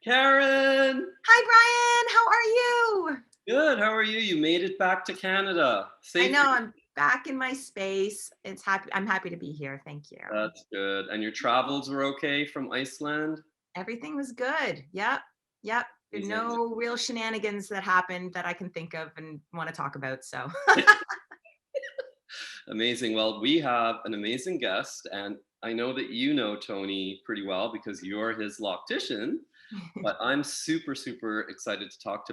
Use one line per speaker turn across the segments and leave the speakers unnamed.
Karen!
Hi, Brian. How are you?
Good. How are you? You made it back to Canada.
I
Safely.
know I'm back in my space. I'm happy to be here. Thank you.
That's good. And your travels were okay from Iceland?
Everything was good. Yep.
Amazing.
No real shenanigans that happened that I can think of and want to talk about. So
Amazing. Well, we have an amazing guest, and I know that you know Tony pretty well because you're his loctician. But I'm super, super excited to talk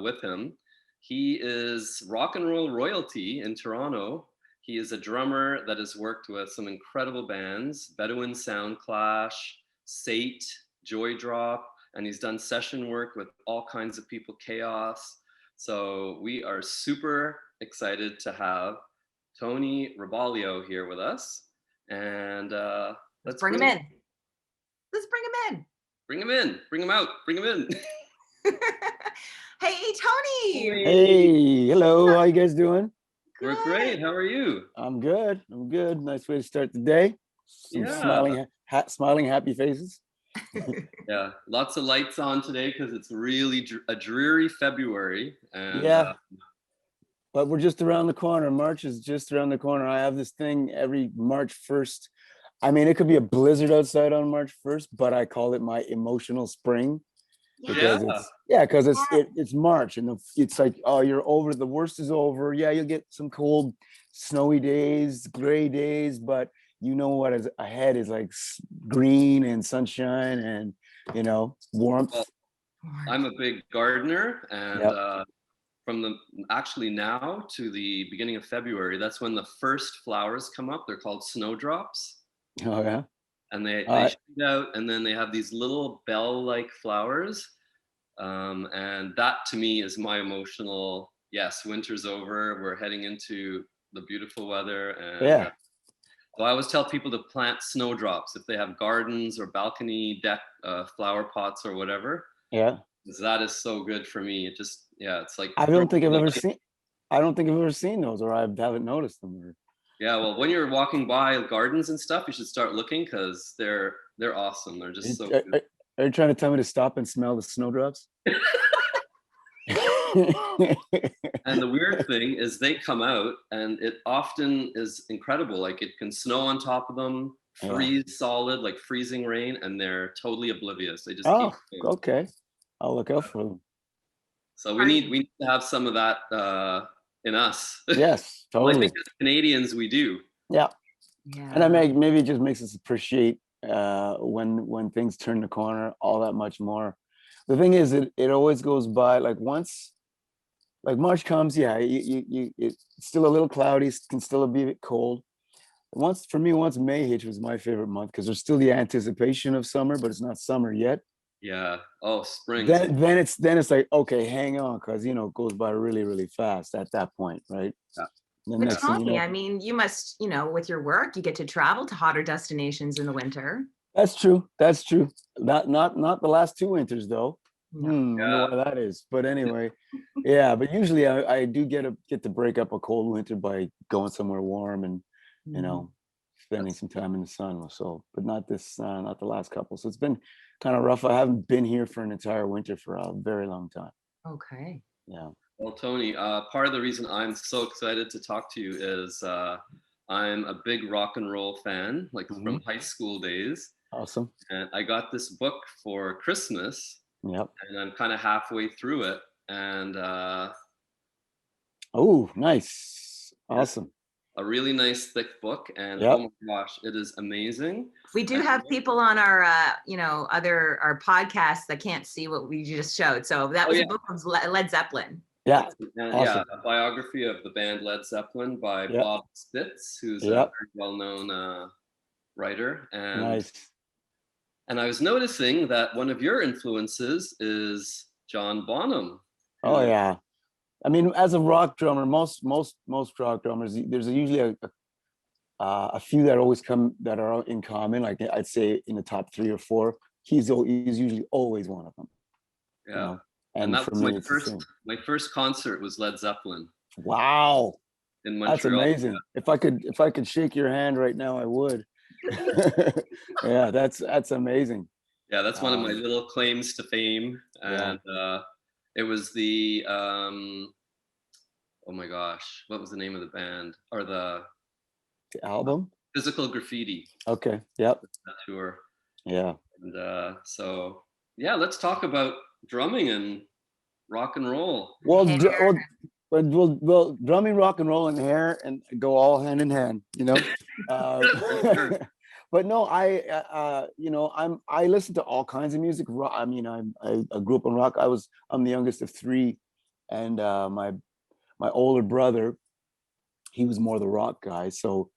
with him. He is rock and roll royalty in Toronto. He is a drummer that has worked with some incredible bands: Bedouin Sound Clash, Sate, Joy Drop, and he's done session work with all kinds of people, Chaos. So we are super excited to have Tony Rabalao here with us, and
let's bring him in. Let's bring him in.
Bring him in. Bring him out. Bring him in.
Hey, Tony.
Hey, hello. How you guys doing?
Good.
We're great. How are you?
I'm good. Nice way to start the day. Some smiling, happy faces.
Yeah, lots of lights on today because it's really a dreary February. And,
but we're just around the corner. March is just around the corner. I have this thing every March 1st. I mean, it could be a blizzard outside on March 1st, but I call it my emotional spring. Because it's March and it's like, oh, you're over, the worst is over. Yeah, you'll get some cold, snowy days, gray days, but you know what is ahead is like green and sunshine and, warmth.
Well, I'm a big gardener, and from actually now to the beginning of February, that's when the first flowers come up. They're called snowdrops.
Oh, yeah.
And they shoot out, and then they have these little bell-like flowers. And that to me is my emotional, yes, winter's over. We're heading into the beautiful weather. And so I always tell people to plant snowdrops if they have gardens or balcony deck flower pots or whatever.
Yeah.
That is so good for me. It just, it's like.
I don't think I've ever seen those, or I haven't noticed them.
Yeah, well, when you're walking by gardens and stuff, you should start looking because they're awesome. They're just so good.
Are you trying to tell me to stop and smell the snowdrops?
And the weird thing is they come out and it often is incredible. Like it can snow on top of them, freeze solid, like freezing rain, and they're totally oblivious. They just keep going.
Okay. I'll look out for them.
So we need to have some of that in us.
Yes, totally.
Well, I think as Canadians we do.
Yeah. And maybe it just makes us appreciate when things turn the corner all that much more. The thing is, it always goes by, like once like March comes, it's still a little cloudy, can still be a bit cold. Once May hits was my favorite month because there's still the anticipation of summer, but it's not summer yet.
Yeah. Oh, spring.
Then it's like, okay, hang on, because it goes by really, really fast at that point, right?
Yeah.
But Tony, I mean, you must, with your work, you get to travel to hotter destinations in the winter.
That's true. Not the last 2 winters though. I know why that is. But anyway, but usually I do get to break up a cold winter by going somewhere warm and spending some time in the sun. So, but not the last couple. So it's been kind of rough. I haven't been here for an entire winter for a very long time.
Okay.
Yeah.
Well, Tony, part of the reason I'm so excited to talk to you is I'm a big rock and roll fan, like from high school days.
Awesome.
And I got this book for Christmas.
Yep.
And I'm kind of halfway through it. And
oh, nice. Awesome.
A really nice thick book, and oh my gosh, it is amazing.
We do have people on our our podcasts that can't see what we just showed. So that was a book of Led Zeppelin.
Yeah.
And,
awesome.
A biography of the band Led Zeppelin by Bob Spitz, who's a very well-known writer. And
nice.
And I was noticing that one of your influences is John Bonham.
Oh yeah. I mean, as a rock drummer, most rock drummers, there's usually a few that always that are in common. Like I'd say in the top 3 or 4, he's usually always one of them.
Yeah, and that was my first concert was Led Zeppelin.
Wow,
in Montreal.
That's amazing. Yeah. If I could shake your hand right now, I would. Yeah, that's amazing.
Yeah, that's one of my little claims to fame.
Yeah.
And it was the oh my gosh, what was the name of the band or the
The album.
Physical Graffiti
Okay. Yep.
tour?
Yeah.
And so yeah, let's talk about drumming and rock and roll.
Well,
Hair.
well, drumming, rock and roll, and hair, and go all hand in hand. You know.
Sure.
But no, I listen to all kinds of music. I mean, I grew up on rock. I'm the youngest of three, and my older brother, he was more the rock guy. So,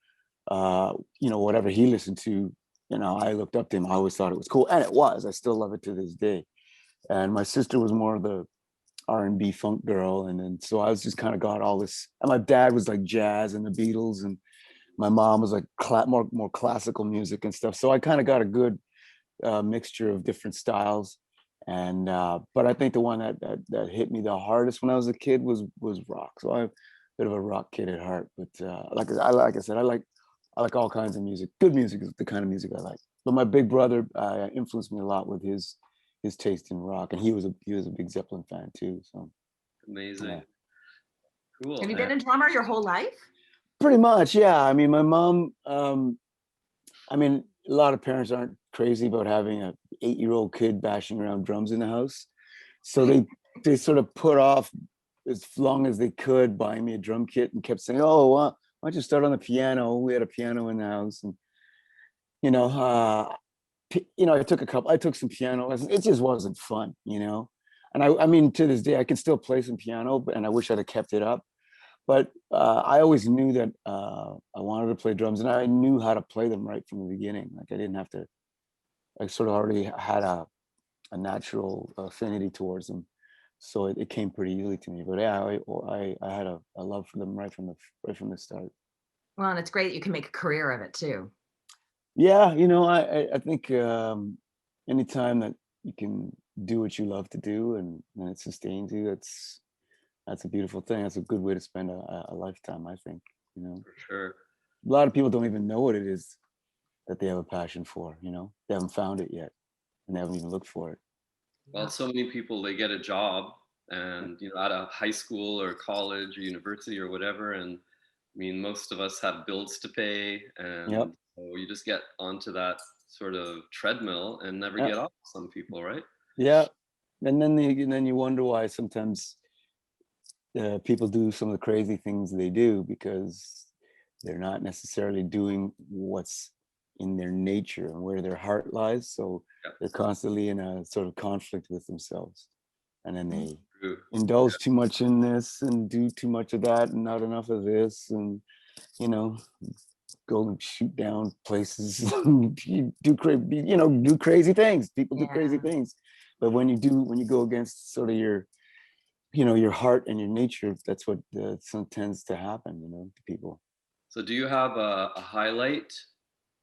whatever he listened to, I looked up to him. I always thought it was cool, and it was. I still love it to this day. And my sister was more the R&B funk girl, and then so I was just kind of got all this. And my dad was like jazz and the Beatles, and my mom was like more classical music and stuff. So I kind of got a good mixture of different styles. And but I think the one that hit me the hardest when I was a kid was rock. So I'm a bit of a rock kid at heart. But like I said, I like all kinds of music. Good music is the kind of music I like. But my big brother influenced me a lot with his taste in rock, and he was a big Zeppelin fan too. So
Amazing.
yeah.
Cool.
Have you been a drummer your whole life?
Pretty much, yeah. I mean, my mom. I mean, a lot of parents aren't crazy about having a 8-year-old kid bashing around drums in the house, so they sort of put off as long as they could buying me a drum kit and kept saying, "Oh, why don't you start on the piano?" We had a piano in the house, and you know, I took some piano lessons. It just wasn't fun, And I mean, to this day, I can still play some piano, and I wish I'd have kept it up. But I always knew that I wanted to play drums, and I knew how to play them right from the beginning. Like I didn't have to. I sort of already had a natural affinity towards them, so it came pretty easily to me. But yeah, I had a love for them right from the start.
Well, and it's great that you can make a career of it too.
Yeah, I think anytime that you can do what you love to do and it sustains you, that's a beautiful thing. That's a good way to spend a lifetime, I think.
For sure.
A lot of people don't even know what it is that they have a passion for. They haven't found it yet, and they haven't even looked for it.
Well, so many people, they get a job and out of high school or college or university or whatever, and I mean most of us have bills to pay, and
Yep.
so you just get onto that sort of treadmill and never
Yep.
get off. Some people, right?
Yeah, and then you wonder why sometimes people do some of the crazy things they do because they're not necessarily doing what's in their nature and where their heart lies. So they're constantly in a sort of conflict with themselves. And then they indulge too much in this and do too much of that and not enough of this. And, go and shoot down places, do crazy things. People do crazy things. But when you go against sort of your heart and your nature, that's what tends to happen, to people.
So do you have a highlight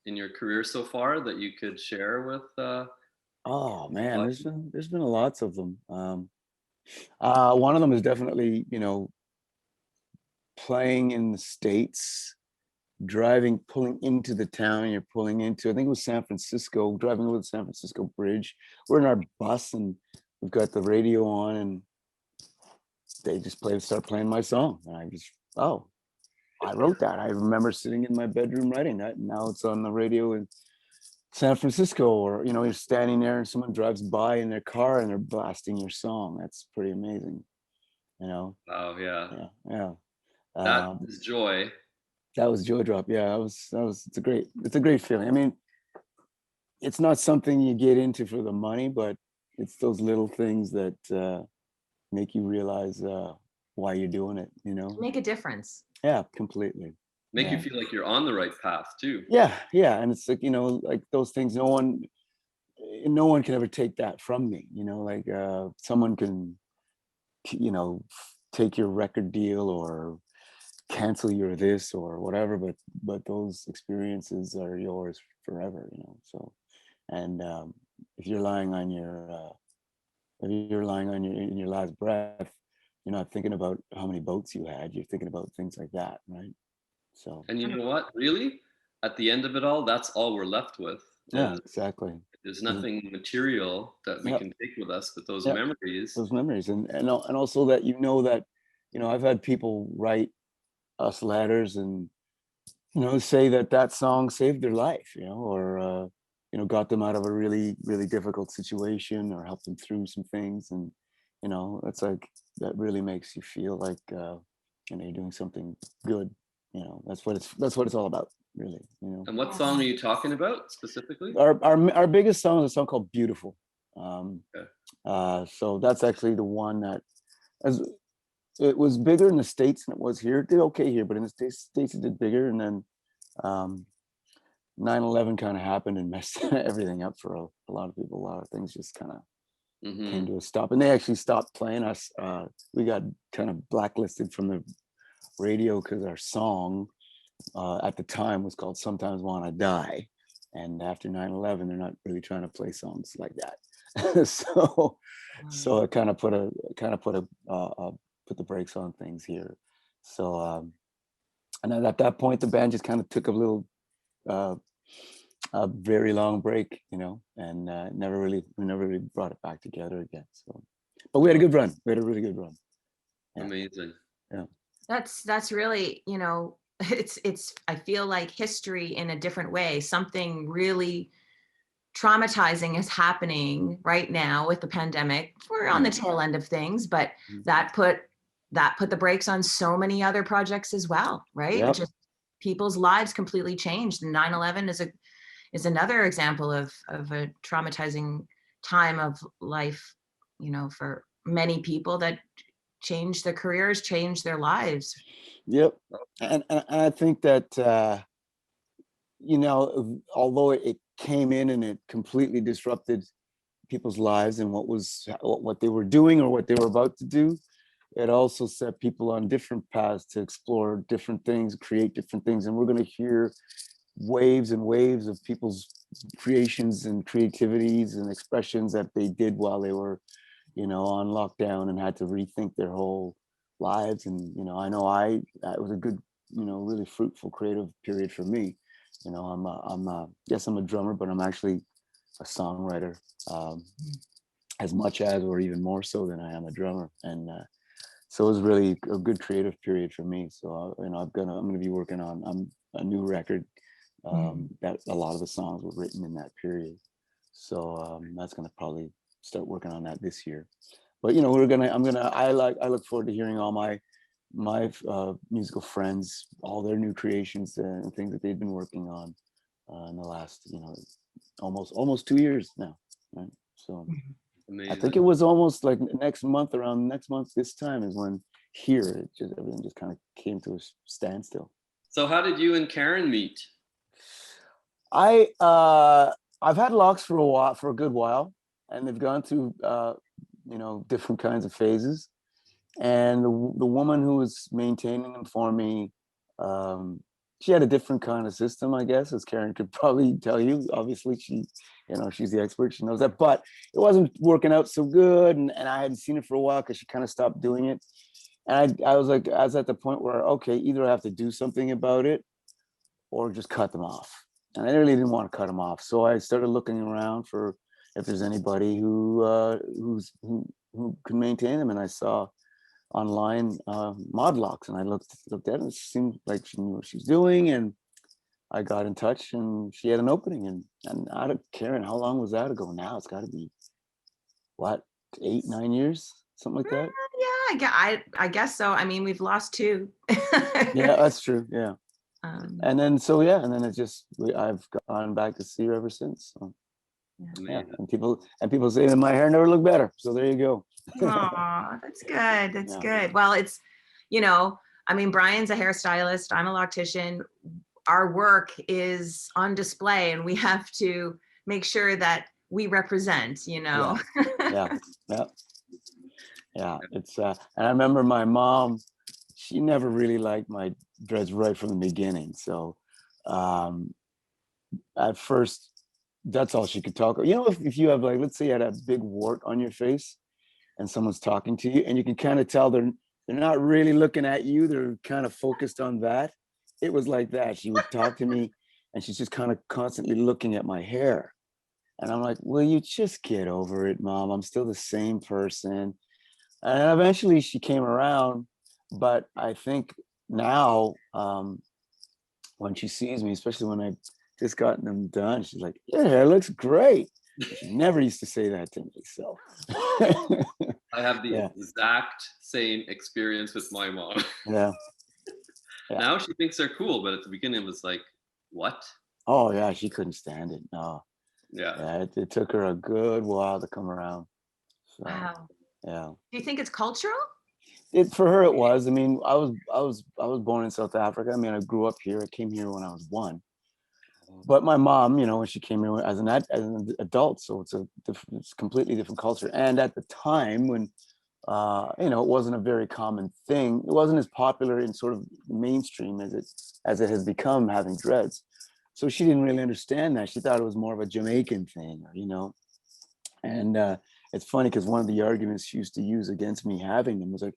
in your career so far that you could share with
Oh man, there's been lots of them. One of them is definitely, playing in the States, pulling into the town you're pulling into. I think it was San Francisco, driving over the San Francisco Bridge. We're in our bus and we've got the radio on, and they just start playing my song. And I wrote that. I remember sitting in my bedroom writing that, and now it's on the radio in San Francisco. Or you're standing there and someone drives by in their car and they're blasting your song. That's pretty amazing.
Oh yeah.
Yeah.
That is joy.
That was joy drop. Yeah, it's a great feeling. I mean, it's not something you get into for the money, but it's those little things that make you realize why you're doing it.
Make a difference.
Yeah, completely.
Make you feel like you're on the right path too.
Yeah, and it's like like those things. No one can ever take that from me. Like someone can, take your record deal or cancel your this or whatever, but those experiences are yours forever. So, and if you're lying on in your last breath, you're not thinking about how many boats you had. You're thinking about things like that, right? So.
And you know what? Really, at the end of it all, that's all we're left with.
Yeah, exactly.
there's nothing material that we
Yeah.
can take with us, but those
Yeah.
memories.
Those memories, and also that I've had people write us letters and say that song saved their life, or got them out of a really really difficult situation or helped them through some things, and it's like that really makes you feel like you're doing something good. That's what it's all about, really.
And what song are you talking about specifically?
Our biggest song is a song called Beautiful.
Okay.
So that's actually the one that, as it was bigger in the States than it was here. It did okay here, but in the States it did bigger. And then 9/11 kind of happened and messed everything up for a lot of people. A lot of things just kind of came to a stop, and they actually stopped playing us. We got kind of blacklisted from the radio because our song at the time was called "Sometimes Wanna Die," and after 9/11, they're not really trying to play songs like that. So it kind of put the brakes on things here. So and then at that point, the band just kind of took a very long break, and we never really brought it back together again. So, but we had a good run. We had a really good run. Yeah.
Amazing.
Yeah.
That's really, it's I feel like history in a different way. Something really traumatizing is happening right now with the pandemic. We're on the tail end of things, but that put the brakes on so many other projects as well, right?
Yep.
Just people's lives completely changed. And 9/11 is another example of a traumatizing time of life, for many people that changed their careers, changed their lives.
Yep. And I think that although it came in and it completely disrupted people's lives and what they were doing or what they were about to do, it also set people on different paths to explore different things, create different things. And we're going to hear waves and waves of people's creations and creativities and expressions that they did while they were, on lockdown and had to rethink their whole lives. And, I know it was a good, really fruitful creative period for me. Yes, I'm a drummer, but I'm actually a songwriter, as much as, or even more so than I am a drummer. And so it was really a good creative period for me. So I'm gonna be working on a new record. That a lot of the songs were written in that period. So that's gonna probably start working on that this year. But I look forward to hearing all my musical friends, all their new creations and things that they've been working on in the last almost 2 years now, right? So
Amazing.
I think it was almost like around next month this time is when everything just kind of came to a standstill.
So how did you and Karen meet?
I've had locks for a good while, and they've gone through different kinds of phases. And the woman who was maintaining them for me, she had a different kind of system, I guess, as Karen could probably tell you. Obviously, she's the expert. She knows that. But it wasn't working out so good, and I hadn't seen it for a while because she kind of stopped doing it. And I was at the point where, okay, either I have to do something about it or just cut them off. And I really didn't want to cut them off, so I started looking around for if there's anybody who can maintain them, and I saw online mod locks, and I looked at it, and it seemed like she knew what she's doing, and I got in touch, and she had an opening, and I don't care how long was that ago. Now it's got to be what, 8-9 years, something like that.
Yeah, I guess so. I mean, we've lost 2.
Yeah, that's true. Yeah. And then I've gone back to see her ever since. So, yeah. And people say that my hair never looked better. So there you go.
Aw, that's good. That's good. Well, it's, I mean, Brian's a hairstylist. I'm a loctician. Our work is on display, and we have to make sure that we represent,
Yeah. It's and I remember my mom, she never really liked my dreads right from the beginning. So at first, that's all she could talk. If you have, like, let's say you had a big wart on your face and someone's talking to you, and you can kind of tell they're not really looking at you, they're kind of focused on that. It was like that. She would talk to me and she's just kind of constantly looking at my hair. And I'm like, will you just get over it, Mom? I'm still the same person. And eventually she came around, but I think now, when she sees me, especially when I've just gotten them done, she's like, your hair looks great. She never used to say that to me. So
I have the
yeah,
exact same experience with my mom.
yeah, yeah.
Now she thinks they're cool, but at the beginning it was like, what?
Oh yeah, she couldn't stand it. No.
Yeah.
Yeah, it took her a good while to come around. So
Wow.
yeah.
Do you think it's cultural?
It for her it was. I mean, I was born in South Africa. I mean, I grew up here. I came here when I was 1. But my mom, when she came here as an adult, so it's completely different culture. And at the time when it wasn't a very common thing. It wasn't as popular in sort of mainstream as it has become, having dreads. So she didn't really understand that. She thought it was more of a Jamaican thing. And it's funny because one of the arguments she used to use against me having them was like,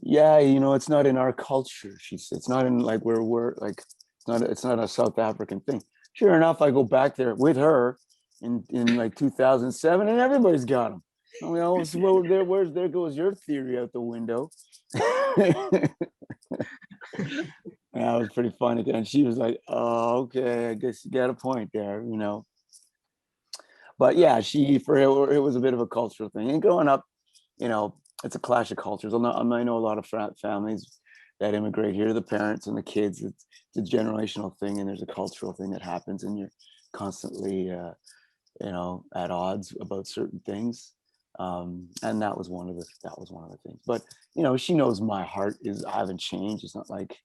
yeah, it's not in our culture. She said, it's not in like where we're like, it's not a South African thing. Sure enough, I go back there with her in like 2007, and everybody's got them. I mean, oh, so there goes your theory out the window. That was pretty funny. And she was like, oh, okay, I guess you got a point there. But yeah, for her, it was a bit of a cultural thing. And growing up, it's a clash of cultures. I know a lot of families that immigrate here, the parents and the kids. It's a generational thing, and there's a cultural thing that happens, and you're constantly, at odds about certain things. And that was one of the things. But she knows my heart I haven't changed. It's not like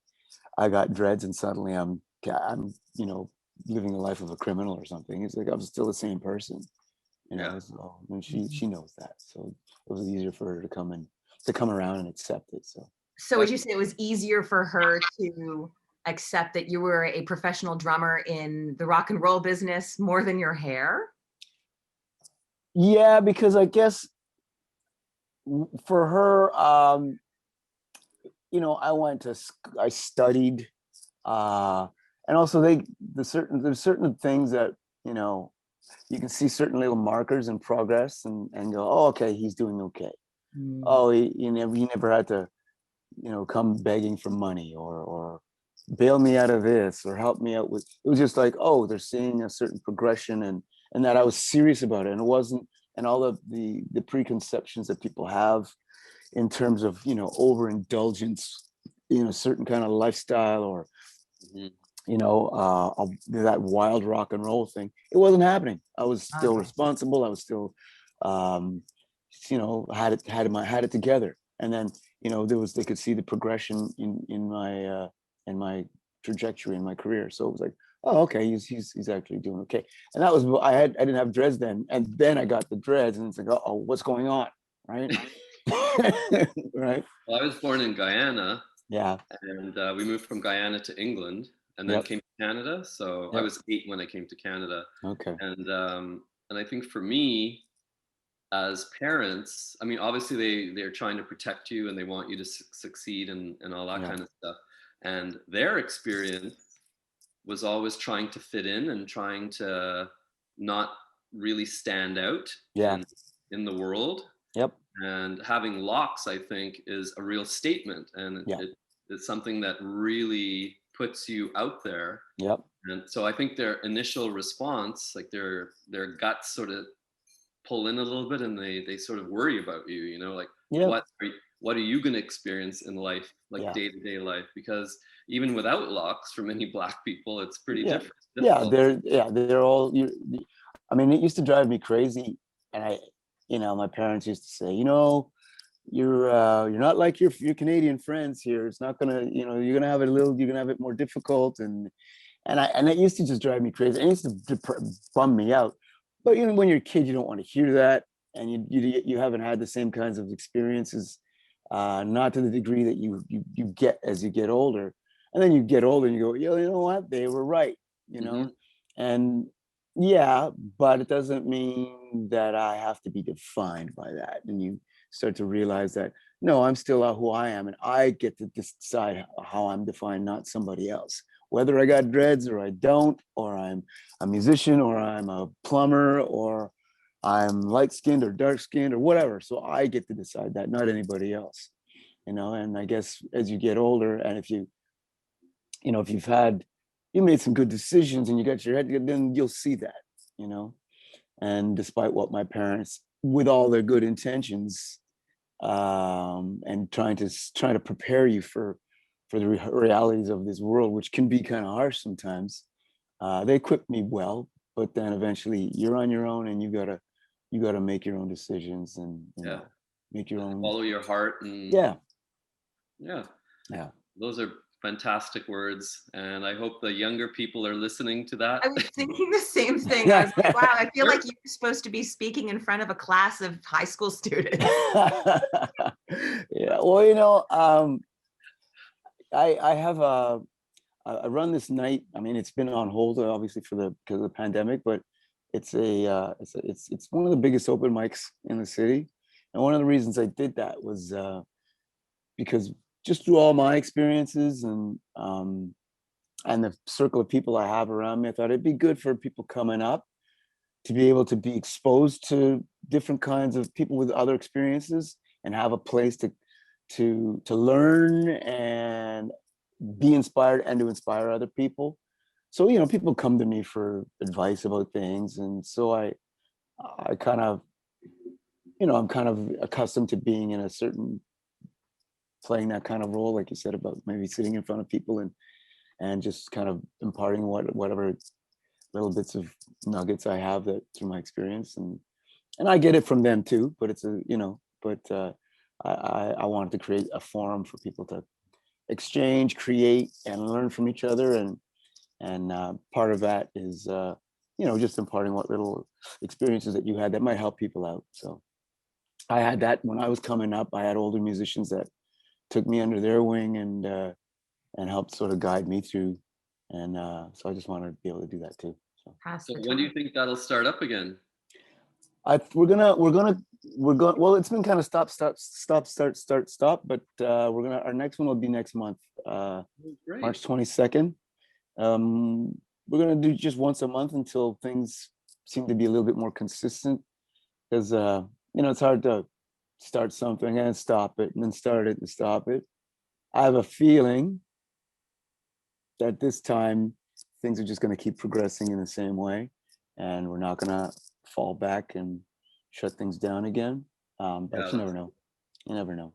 I got dreads and suddenly I'm living the life of a criminal or something. It's like I'm still the same person.
Yeah.
And she knows that. So it was easier for her to come around and accept it.
So would you say it was easier for her to accept that you were a professional drummer in the rock and roll business more than your hair?
Yeah, because I guess for her, I studied, and also there's certain things that, you can see certain little markers in progress and go, oh, okay, he's doing okay. Oh, he never had to, come begging for money or bail me out of this or help me out with. It was just like, oh, they're seeing a certain progression and that I was serious about it. And it wasn't, and all of the preconceptions that people have in terms of, overindulgence in a certain kind of lifestyle or,
Mhm.
that wild rock and roll thing. It wasn't happening. I was still
Okay.
responsible. I was still, had it together. And then, they could see the progression in my trajectory in my career. So it was like, oh, okay, he's actually doing okay. And that was, I didn't have dreads then. And then I got the dreads and it's like, oh, what's going on? Right. Right.
Well, I was born in Guyana,
Yeah.
and we moved from Guyana to England, and then
Yep.
came to Canada. So I
Yep.
was 8 when I came to Canada,
Okay.
and I think for me, as parents, I mean, obviously they're trying to protect you and they want you to succeed and all that
Yeah.
kind of stuff. And their experience was always trying to fit in and trying to not really stand out
Yeah.
in the world.
Yep.
And having locks, I think, is a real statement, and
Yeah.
it's something that really puts you out there.
Yep.
And so I think their initial response, like their guts sort of pull in a little bit and they sort of worry about you, like
Yep.
what are you going to experience in life, like
Yeah.
day-to-day life, because even without locks for many black people it's pretty
Yeah. Yeah.
difficult.
They're all I mean, it used to drive me crazy. And my parents used to say, you're not like your Canadian friends here. It's not gonna, you're gonna have it more difficult. And it used to just drive me crazy. It used to bum me out. But when you're a kid, you don't want to hear that, and you haven't had the same kinds of experiences, not to the degree that you get as you get older. And then you get older and you go, yeah, you know what? They were right, you
Hmm.
know. And yeah, but it doesn't mean that I have to be defined by that. And you start to realize that no, I'm still who I am, and I get to decide how I'm defined, not somebody else. whether I got dreads or I don't, or I'm a musician or I'm a plumber or I'm light-skinned or dark-skinned or whatever. So I get to decide that, not anybody else, you know. And I guess as you get older, and if you know, if you made some good decisions and you got your head, then you'll see that, you know. And despite what my parents, with all their good intentions, and trying to prepare you for the realities of this world, which can be kind of harsh sometimes, they equipped me well. But then eventually, you're on your own, and you gotta make your own decisions and make your own.
Follow your heart and
Yeah.
Those are fantastic words, and I hope the younger people are listening to that.
I was thinking the same thing. I was like, wow, I feel like you're supposed to be speaking in front of a class of high school students.
Yeah, well, you know, I have I run this night. I mean, it's been on hold obviously because of the pandemic, but it's one of the biggest open mics in the city. And one of the reasons I did that was because just through all my experiences and the circle of people I have around me, I thought it'd be good for people coming up to be able to be exposed to different kinds of people with other experiences and have a place to learn and be inspired and to inspire other people. So, you know, people come to me for advice about things. And so I kind of, you know, I'm kind of accustomed to being in a certain, playing that kind of role, like you said, about maybe sitting in front of people and just kind of imparting whatever little bits of nuggets I have that through my experience. And I get it from them too, but it's I wanted to create a forum for people to exchange, create, and learn from each other. And part of that is, you know, just imparting what little experiences that you had that might help people out. So I had that when I was coming up. I had older musicians that took me under their wing and helped sort of guide me through. And so I just wanted to be able to do that too.
So when do you think that'll start up again?
We're going. Well, it's been kind of stop, start, but our next one will be next month, March 22nd. We're gonna do just once a month until things seem to be a little bit more consistent, because you know, it's hard to start something and stop it and then start it and stop it. I have a feeling that this time things are just going to keep progressing in the same way, and we're not going to fall back and shut things down again. But you never know. You never know.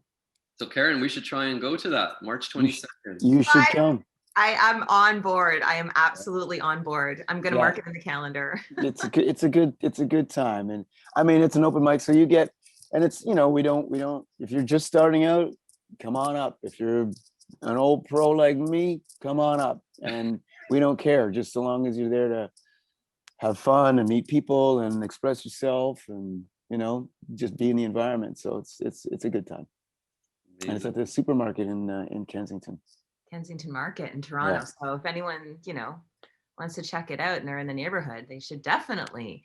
So Karen, we should try and go to that March 22nd.
You should come.
I'm on board. I am absolutely on board. I'm going to mark it in the calendar.
It's a good time. And I mean, it's an open mic. So you get, and it's, you know, we don't, if you're just starting out, come on up. If you're an old pro like me, come on up. And we don't care, just so long as you're there to have fun and meet people and express yourself and, you know, just be in the environment. So it's a good time. Amazing. And it's at the supermarket in Kensington.
Kensington Market in Toronto. Yeah. So if anyone, you know, wants to check it out and they're in the neighborhood, they should definitely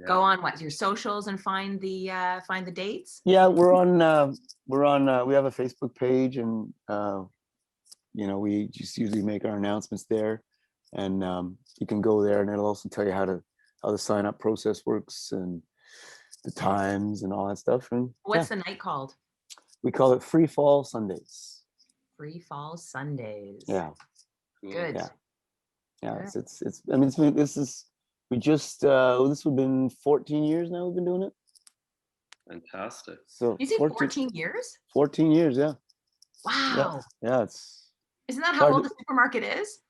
go on your socials and find the dates. Yeah, we have a Facebook page, and you know, we just usually make our announcements there, and you can go there, and it'll also tell you how the sign up process works and the times and all that stuff. And what's the night called?
We call it Free Fall Sundays.
Free Fall Sundays.
Yeah.
Good.
Yeah. It's I mean, this would have been 14 years now we've been doing it.
Fantastic.
So
you say 14 years?
14 years, yeah.
Wow.
Yeah,
isn't that how old the supermarket is?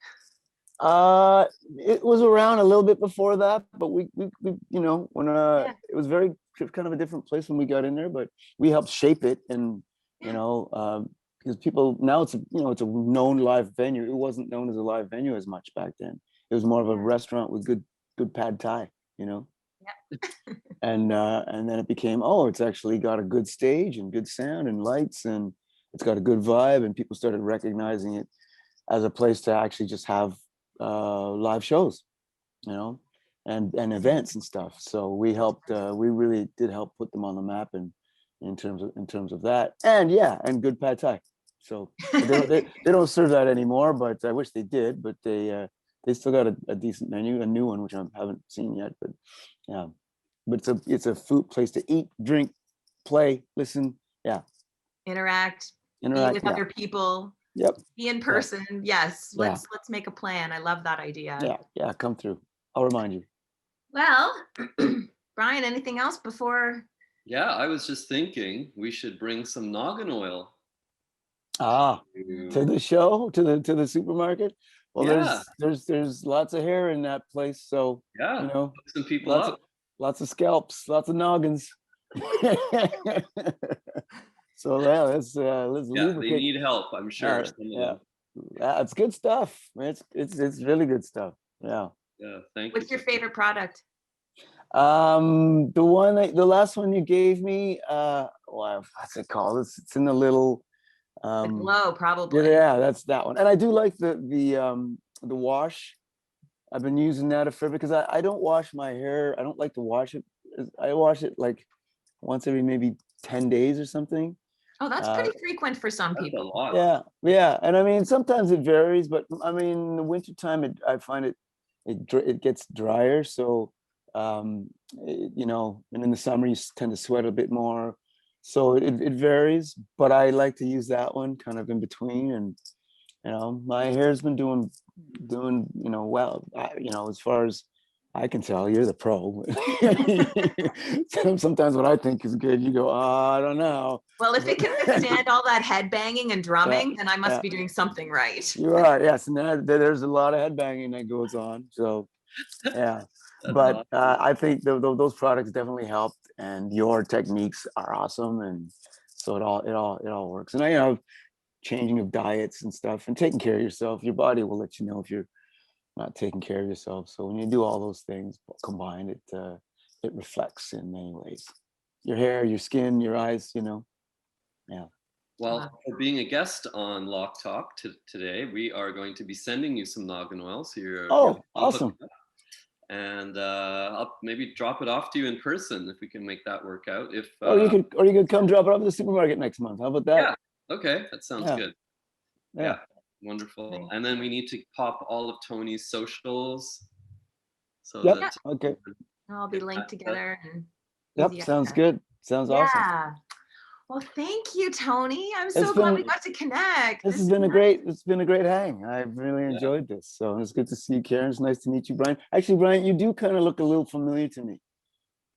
It was around a little bit before that, but we you know, when it was very kind of a different place when we got in there, but we helped shape it. And you know, because people now it's a known live venue. It wasn't known as a live venue as much back then. It was more of a restaurant with good pad thai, you know. Yeah. and then it became, it's actually got a good stage and good sound and lights, and it's got a good vibe, and people started recognizing it as a place to actually just have live shows, you know, and events and stuff. So we helped. We really did help put them on the map, and in terms of that, and good pad thai. So they don't serve that anymore, but I wish they did. But they still got a decent menu, a new one which I haven't seen yet. But yeah, but it's a food place to eat, drink, play, listen. Yeah,
Interact, be
interact.
with
Yeah,
other people,
yep.
be in person. Yes,
Yeah.
let's make a plan. I love that idea.
Yeah. Come through. I'll remind you.
Well, Brian, anything else before?
Yeah, I was just thinking we should bring some noggin oil.
To the show, to the supermarket. Well,
Yeah.
there's lots of hair in that place, so
Yeah,
you know,
hook some people up.
lots of scalps, lots of noggins. So yeah, let's
Yeah,
lubricate.
they need help, I'm sure. Some of them.
It's good stuff. It's really good stuff. Yeah.
Yeah, thank you.
What's your favorite product?
The last one you gave me, what's it called? It's in the little
The Glow, probably.
yeah, that's that one. And I do like the wash. I've been using that a fair bit because I don't wash my hair. I don't like to wash it. I wash it like once every maybe 10 days or something.
Oh, that's pretty frequent for some
That's
people.
a lot.
Yeah. And I mean, sometimes it varies, but I mean, in the wintertime, I find it gets drier. So, you know, and in the summer, you tend to sweat a bit more. So it varies, but I like to use that one kind of in between. And, you know, my hair's been doing, you know, well, you know, as far as I can tell, you're the pro. Sometimes what I think is good, you go, I don't know.
Well, if it can withstand all that head banging and drumming, then I must be doing something right.
You are, yes. And there's a lot of head banging that goes on. So, yeah. But I think those products definitely helped, and your techniques are awesome, and so it all works. And I know changing of diets and stuff, and taking care of yourself. Your body will let you know if you're not taking care of yourself. So when you do all those things combined, it reflects in many ways. Your hair, your skin, your eyes. You know, yeah.
Well, for being a guest on LocTalk today, we are going to be sending you some noggin oil. So you're
awesome.
And I'll maybe drop it off to you in person if we can make that work out. If
or you could come drop it off at the supermarket next month. How about that?
Yeah. Okay, that sounds good.
Yeah.
Wonderful. And then we need to pop all of Tony's socials. So
okay.
I'll be linked together.
And sounds good. Sounds awesome.
Yeah. Well, thank you, Tony. I'm so glad we got to connect.
It's been a great hang. I've really enjoyed this. So it's good to see you, Karen. It's nice to meet you, Brian. Actually, Brian, you do kind of look a little familiar to me.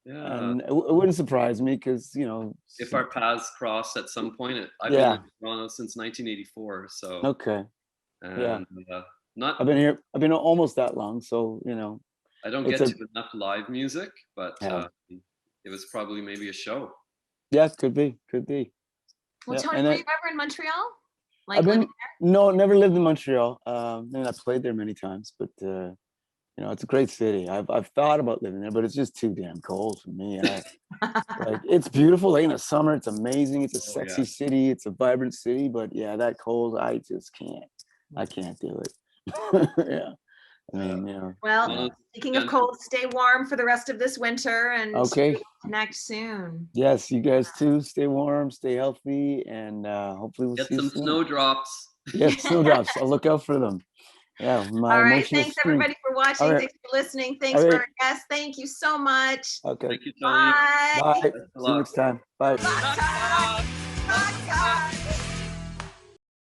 Yeah.
And it wouldn't surprise me because, you know,
if our paths cross at some point, I've been in Toronto since 1984. So
okay.
And,
I've been here. I've been almost that long. So, you know,
I don't get to enough live music, but it was probably maybe a show.
Yeah, could be.
Well, Tony, were you ever in Montreal?
Like living there? No, never lived in Montreal. I mean, I played there many times, but you know, it's a great city. I've thought about living there, but it's just too damn cold for me. Like, it's beautiful. Like in the summer, it's amazing. It's a sexy city. It's a vibrant city. But yeah, that cold, I just can't. I can't do it. Yeah. I mean, you know.
Well, speaking of cold, stay warm for the rest of this winter, and connect soon.
Yes, you guys too. Stay warm, stay healthy, and hopefully we'll
get
see
some snowdrops.
Yes, snowdrops. I'll look out for them. Yeah.
All right. Thanks everybody for watching. Thanks for listening. Thanks for our guests. Thank you so much.
Okay.
Thank you, Tony.
Bye. See you next time. Bye.